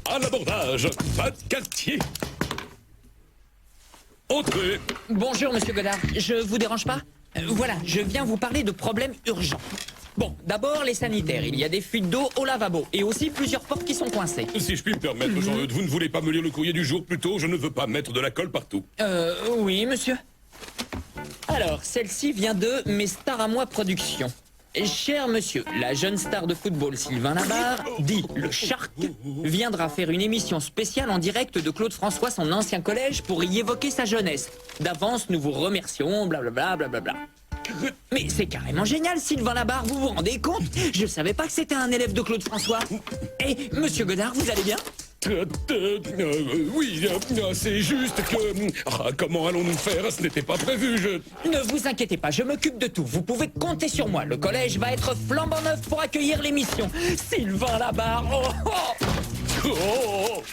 À l'abordage, pas de quartier. Entrez. Bonjour, monsieur Godard. Je vous dérange pas? Voilà, je viens vous parler de problèmes urgents. Bon, d'abord les sanitaires. Il y a des fuites d'eau au lavabo et aussi plusieurs portes qui sont coincées. Si je puis me permettre, Jean-Eudes, vous ne voulez pas me lire le courrier du jour plus tôt? Je ne veux pas mettre de la colle partout. Oui, monsieur. Alors, celle-ci vient de Mes Stars à moi Productions. Cher monsieur, la jeune star de football Sylvain Labarre, dit le Shark, viendra faire une émission spéciale en direct de Claude François, son ancien collège, pour y évoquer sa jeunesse. D'avance, nous vous remercions, blablabla, blablabla. Mais c'est carrément génial, Sylvain Labarre, vous vous rendez compte? Je savais pas que c'était un élève de Claude François. Et monsieur Godard, vous allez bien? Oui, c'est juste que... comment allons-nous faire? Ce n'était pas prévu, Ne vous inquiétez pas, je m'occupe de tout. Vous pouvez compter sur moi. Le collège va être flambant neuf pour accueillir l'émission. Sylvain Labarre, oh, oh. Oh.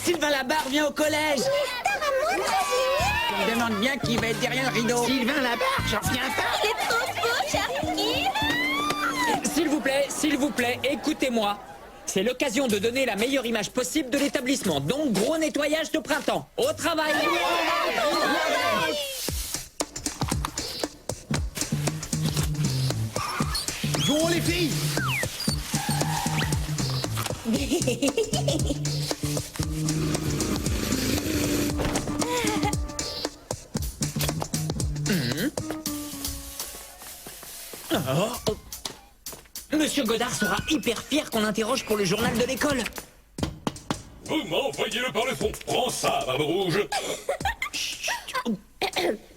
Sylvain Labarre vient au collège. On me demande bien qui va être derrière le rideau. Sylvain Labarre, j'en reviens pas. C'est trop beau, Sharky. S'il vous plaît, écoutez-moi. C'est l'occasion de donner la meilleure image possible de l'établissement. Donc, gros nettoyage de printemps. Au travail. Jouons les filles. Monsieur Godard sera hyper fier qu'on interroge pour le journal de l'école. Vous m'envoyez-le par le fond. Prends ça, Barbe Rouge.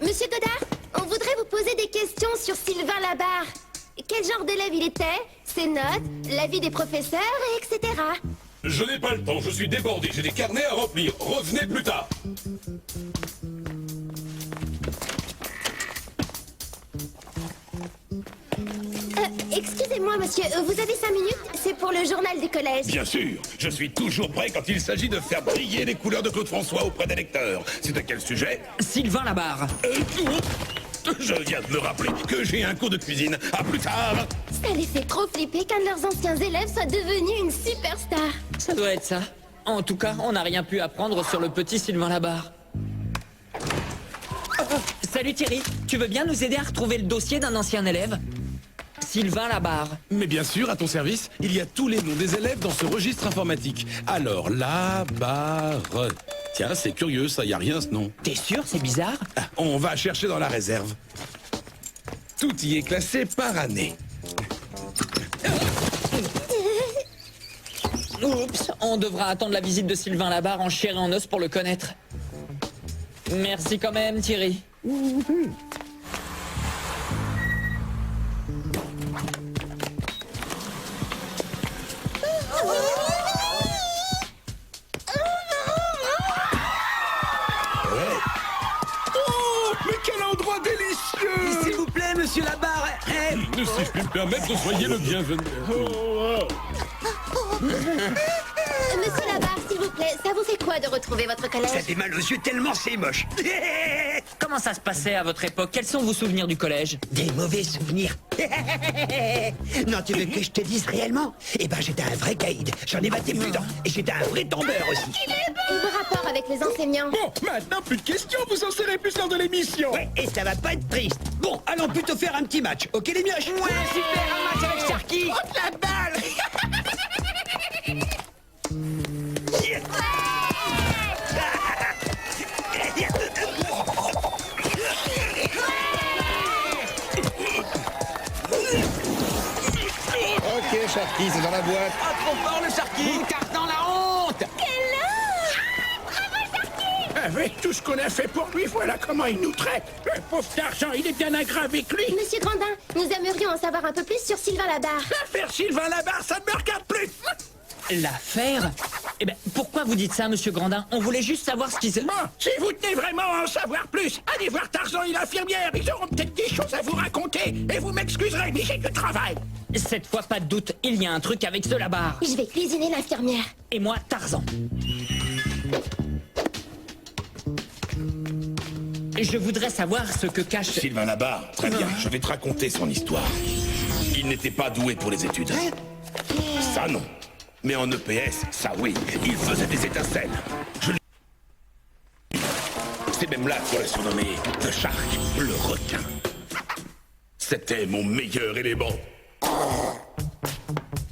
Monsieur Godard, on voudrait vous poser des questions sur Sylvain Labarre. Quel genre d'élève il était? Ses notes, la vie des professeurs, etc. Je n'ai pas le temps, je suis débordé. J'ai des carnets à remplir. Revenez plus tard. Excusez-moi, monsieur, vous avez 5 minutes? C'est pour le journal du collège. Bien sûr, je suis toujours prêt quand il s'agit de faire briller les couleurs de Claude François auprès des lecteurs. C'est à quel sujet? Sylvain Labarre. Je viens de me rappeler que j'ai un cours de cuisine. À plus tard. Ça les fait trop flipper qu'un de leurs anciens élèves soit devenu une superstar. Ça doit être ça. En tout cas, on n'a rien pu apprendre sur le petit Sylvain Labarre. Salut Thierry, tu veux bien nous aider à retrouver le dossier d'un ancien élève? Sylvain Labarre. Mais bien sûr, à ton service, il y a tous les noms des élèves dans ce registre informatique. Alors, Labarre. Tiens, c'est curieux, ça, y a rien ce nom. T'es sûr, c'est bizarre? Ah, on va chercher dans la réserve. Tout y est classé par année. Oups, on devra attendre la visite de Sylvain Labarre en chair et en os pour le connaître. Merci quand même, Thierry. Oh, mais quel endroit délicieux! S'il vous plaît, monsieur Labarre. Si je puis me permettre, soyez le bienvenu. Monsieur Labarre, s'il vous plaît, ça vous fait quoi de retrouver votre collège? Ça fait mal aux yeux tellement c'est moche. Comment ça se passait à votre époque? Quels sont vos souvenirs du collège? Des mauvais souvenirs. Non, tu veux que je te dise réellement? Eh ben, j'étais un vrai caïd. J'en ai battu plus d'un. Et j'étais un vrai tombeur aussi. Et vos rapports avec les enseignants? Bon, maintenant, plus de questions, vous en saurez plus lors de l'émission. Ouais, et ça va pas être triste. Bon, allons plutôt faire un petit match. Ok, les mioches? Ouais, super, un match avec Sharky. Haute la balle. Ok, Sharky, c'est dans la boîte. Ah, trop fort le Sharky. Carton la honte. Quel âge! Bravo, Sharky! Avec tout ce qu'on a fait pour lui, voilà comment il nous traite. Le pauvre Tarzan, il est bien ingrat avec lui. Monsieur Grandin, nous aimerions en savoir un peu plus sur Sylvain Labarre. L'affaire Sylvain Labarre, ça ne me regarde plus. L'affaire? Eh ben, pourquoi vous dites ça, monsieur Grandin? On voulait juste savoir ce qui se... Bon, si vous tenez vraiment à en savoir plus, allez voir Tarzan et l'infirmière. Ils auront peut-être des choses à vous raconter. Et vous m'excuserez, mais j'ai du travail. Cette fois, pas de doute, il y a un truc avec ce Labarre. Je vais cuisiner l'infirmière. Et moi, Tarzan. Je voudrais savoir ce que cache... Sylvain Labarre, très bien, je vais te raconter son histoire. Il n'était pas doué pour les études. Ça non. Mais en EPS, ça oui, il faisait des étincelles. C'est même là qu'on l'a surnommé The Shark, le requin. C'était mon meilleur élément.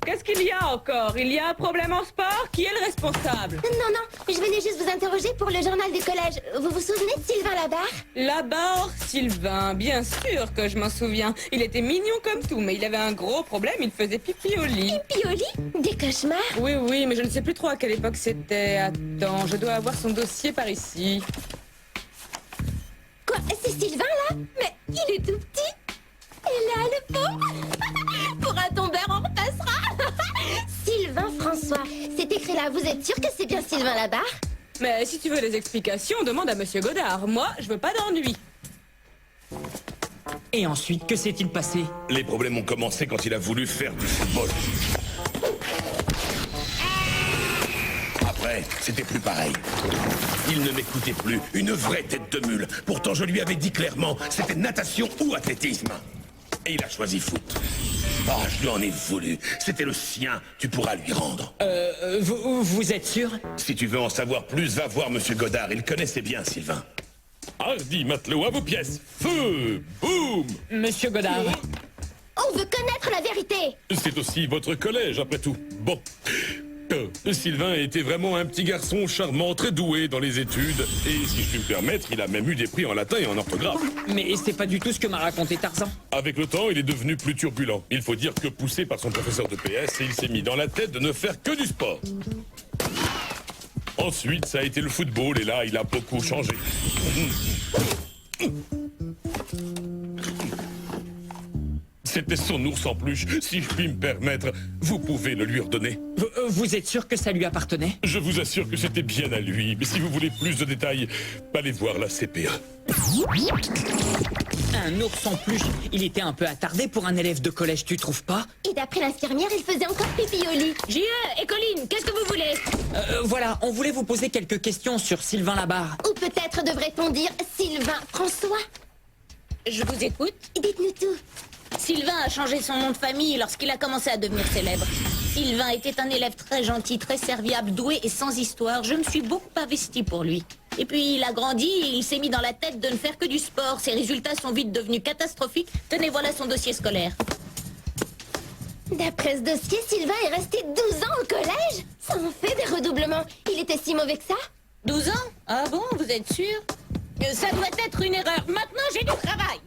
Qu'est-ce qu'il y a encore? Il y a un problème en sport? Qui est le responsable? Non, je venais juste vous interroger pour le journal du collège. Vous vous souvenez de Sylvain Labarre? Labarre, Sylvain, bien sûr que je m'en souviens. Il était mignon comme tout, mais il avait un gros problème, il faisait pipi au lit. Pipi au lit? Des cauchemars? Oui, mais je ne sais plus trop à quelle époque c'était. Attends, je dois avoir son dossier par ici. Quoi? C'est Sylvain, là? Mais il est tout petit. Et là, le pauvre. Pour un tombeur, on repassera. Sylvain François. C'est écrit là, vous êtes sûr que c'est bien Sylvain Labarre? Mais si tu veux des explications, demande à Monsieur Godard. Moi, je veux pas d'ennui. Et ensuite, que s'est-il passé? Les problèmes ont commencé quand il a voulu faire du football. Après, c'était plus pareil. Il ne m'écoutait plus, une vraie tête de mule. Pourtant, je lui avais dit clairement, c'était natation ou athlétisme. Et il a choisi foot. Ah, je lui en ai voulu. C'était le sien, tu pourras lui rendre. Vous êtes sûr? Si tu veux en savoir plus, va voir Monsieur Godard, il connaissait bien Sylvain. Hardy, matelot, à vos pièces. Feu, boum. Monsieur Godard. On veut connaître la vérité. C'est aussi votre collège, après tout. Bon. Sylvain était vraiment un petit garçon charmant, très doué dans les études. Et si je puis me permettre, il a même eu des prix en latin et en orthographe. Mais c'est pas du tout ce que m'a raconté Tarzan. Avec le temps, il est devenu plus turbulent. Il faut dire que poussé par son professeur de PS, il s'est mis dans la tête de ne faire que du sport. Ensuite, ça a été le football, et là, il a beaucoup changé. C'était son ours en peluche. Si je puis me permettre, vous pouvez le lui redonner. Vous êtes sûr que ça lui appartenait? Je vous assure que c'était bien à lui. Mais si vous voulez plus de détails, allez voir la CPE. Un ours en peluche, il était un peu attardé pour un élève de collège, tu trouves pas? Et d'après l'infirmière, il faisait encore pipi au lit. J.E. et Colline, qu'est-ce que vous voulez? Voilà, on voulait vous poser quelques questions sur Sylvain Labarre. Ou peut-être devrait-on dire Sylvain François? Je vous écoute. Dites-nous tout. Sylvain a changé son nom de famille lorsqu'il a commencé à devenir célèbre. Sylvain était un élève très gentil, très serviable, doué et sans histoire. Je me suis beaucoup investi pour lui. Et puis il a grandi et il s'est mis dans la tête de ne faire que du sport. Ses résultats sont vite devenus catastrophiques. Tenez, voilà son dossier scolaire. D'après ce dossier, Sylvain est resté 12 ans au collège? Ça en fait des redoublements. Il était si mauvais que ça? 12 ans? Ah bon, vous êtes sûr? Ça doit être une erreur. Maintenant, j'ai du travail.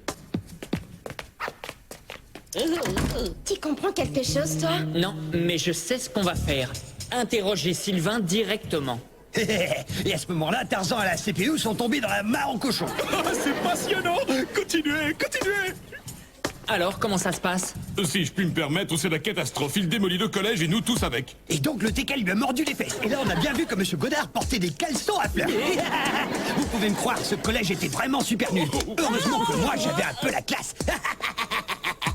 Tu comprends quelque chose, toi? Non, mais je sais ce qu'on va faire. Interroger Sylvain directement. Et à ce moment-là, Tarzan et la CPU sont tombés dans la mare en cochon. C'est passionnant. Continuez. Alors, comment ça se passe? Si je puis me permettre, c'est la catastrophe. Il démolit le collège et nous tous avec. Et donc le TK lui a mordu les fesses. Et là, on a bien vu que Monsieur Godard portait des caleçons à fleurs. Vous pouvez me croire, ce collège était vraiment super nul. Heureusement que moi, j'avais un peu la classe.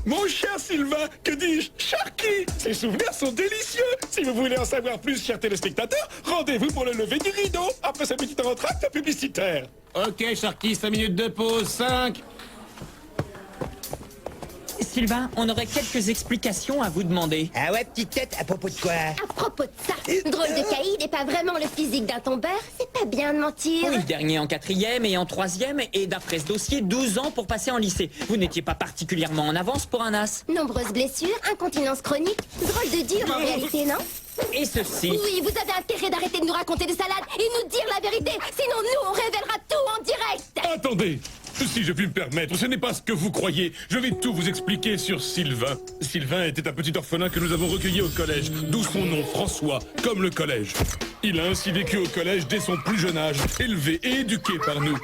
Mon cher Sylvain, que dis-je, Sharky. Ces souvenirs sont délicieux. Si vous voulez en savoir plus, chers téléspectateurs, rendez-vous pour le lever du rideau, après ce petit entracte publicitaire. Ok, Sharky, 5 minutes de pause, 5. Sylvain, on aurait quelques explications à vous demander. Ah ouais, petite tête, à propos de quoi? À propos de ça, drôle de caïd et pas vraiment le physique d'un tombeur, c'est pas bien de mentir. Oui, dernier en 4e et en 3e, et d'après ce dossier, 12 ans pour passer en lycée. Vous n'étiez pas particulièrement en avance pour un as. Nombreuses blessures, incontinence chronique, drôle de dur en réalité, non? Et ceci. Oui, vous avez intérêt d'arrêter de nous raconter des salades et nous dire la vérité, sinon nous on révélera tout en direct. Attendez, Si je puis me permettre, ce n'est pas ce que vous croyez. Je vais tout vous expliquer sur Sylvain. Sylvain était un petit orphelin que nous avons recueilli au collège, d'où son nom, François, comme le collège. Il a ainsi vécu au collège dès son plus jeune âge, élevé et éduqué par nous.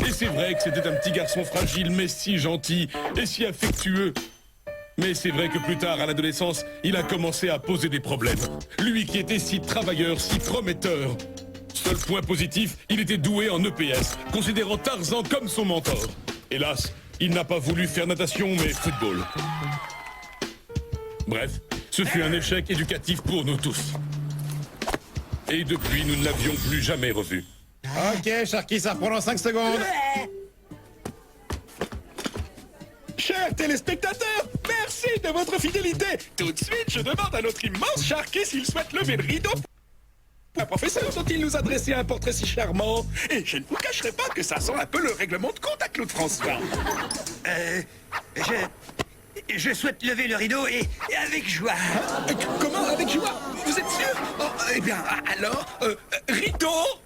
Et c'est vrai que c'était un petit garçon fragile, mais si gentil et si affectueux. Mais c'est vrai que plus tard, à l'adolescence, il a commencé à poser des problèmes. Lui qui était si travailleur, si prometteur. Seul point positif, il était doué en EPS, considérant Tarzan comme son mentor. Hélas, il n'a pas voulu faire natation, mais football. Bref, ce fut un échec éducatif pour nous tous. Et depuis, nous ne l'avions plus jamais revu. Ok, Sharky, ça reprend dans 5 secondes. Chers téléspectateurs, merci de votre fidélité. Tout de suite, je demande à notre immense Sharky s'il souhaite lever le rideau. Un professeur dont il nous adressait un portrait si charmant. Et je ne vous cacherai pas que ça sent un peu le règlement de compte à Claude François. Je souhaite lever le rideau et avec joie. Comment? Avec joie? Vous êtes sûr? Oh, eh bien, alors, rideau.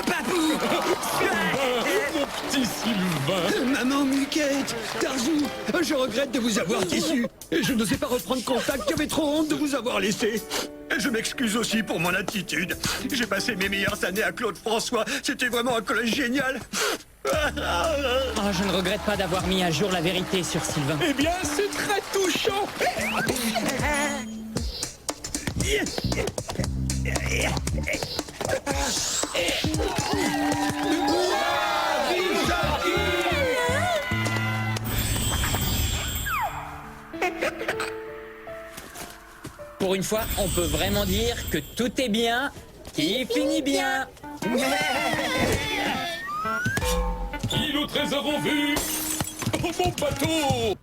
Papou! Mon petit Sylvain. Maman Miquette, Tarzou, je regrette de vous avoir déçu. Et je n'osais pas reprendre contact, j'avais trop honte de vous avoir laissé. Et je m'excuse aussi pour mon attitude. J'ai passé mes meilleures années à Claude François. C'était vraiment un collège génial. Oh, je ne regrette pas d'avoir mis à jour la vérité sur Sylvain. Eh bien, c'est très touchant. Pour une fois, on peut vraiment dire que tout est bien qui finit bien. Île au trésor en vue. Oh, mon bateau.